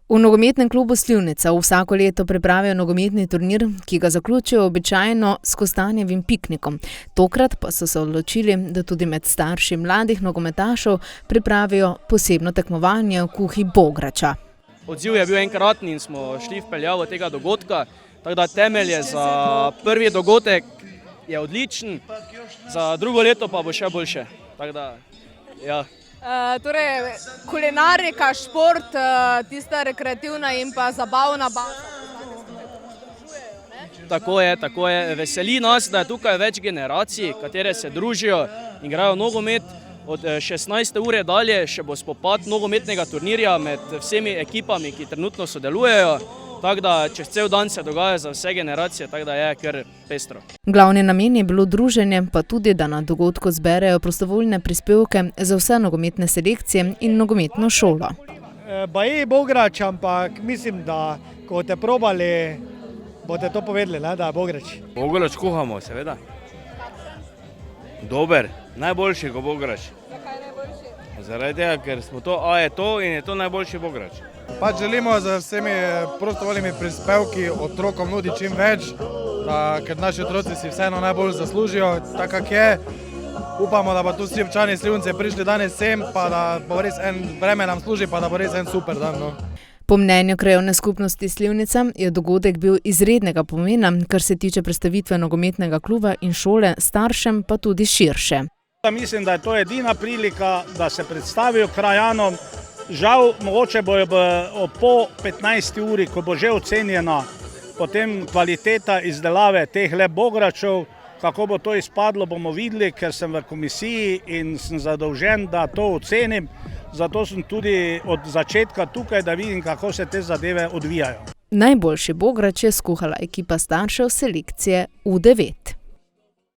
V nogometnem klubu Slivnica vsako leto pripravijo nogometni turnir, ki ga zaključijo običajno s kostanjevim piknikom. Tokrat pa so se odločili, da tudi med starši mladih nogometašev pripravijo posebno tekmovanje v kuhi bograča. Odziv je bil enkratni in smo šli v peljavo tega dogodka, tako da temelje za prvi dogodek je odličen, za drugo leto pa bo še boljše. Tako da, ja. Torej, kulinarika, šport, tista rekreativna in pa zabavna baza. Tako je. Veseli nas, da je tukaj več generacij, katere se družijo in igrajo nogomet. Od 16. ure dalje še bo spopad nogometnega turnirja med vsemi ekipami, ki trenutno sodelujejo. Tako da čez cel dan se dogaja za vse generacije, tako da je kar pestro. Glavni namen je bilo druženje, pa tudi, da na dogodku zberejo prostovoljne prispevke za vse nogometne selekcije in nogometno šolo. Baje bograč, ampak mislim, da ko boste probali, boste to povedali, da je bograč. Bograč kuhamo, seveda. Dober, najboljši ko bograč. Zakaj najboljši? Zaradi tega, ker smo to, je to in je to najboljši bograč. Pač želimo z vsemi prostovoljnimi prispevki otrokom nuditi čim več, ker naši otroci si vseeno najbolj zaslužijo, tako kak je. Upamo, da bo tu vsi občani Slivnice prišli danes sem, pa da bo res en vreme nam služi, pa da bo res en super dan. No. Po mnenju krajevne skupnosti Slivnica je dogodek bil izrednega pomena, kar se tiče predstavitve nogometnega kluba in šole staršem, pa tudi širše. Mislim, da je to edina prilika, da se predstavijo krajanom. Žal, mogoče bojo po 15. uri, ko bo že ocenjena potem kvaliteta izdelave teh bogračev, kako bo to izpadlo, bomo videli, ker sem v komisiji in sem zadolžen, da to ocenim. Zato sem tudi od začetka tukaj, da vidim, kako se te zadeve odvijajo. Najboljši bograč je skuhala ekipa staršev selekcije U9.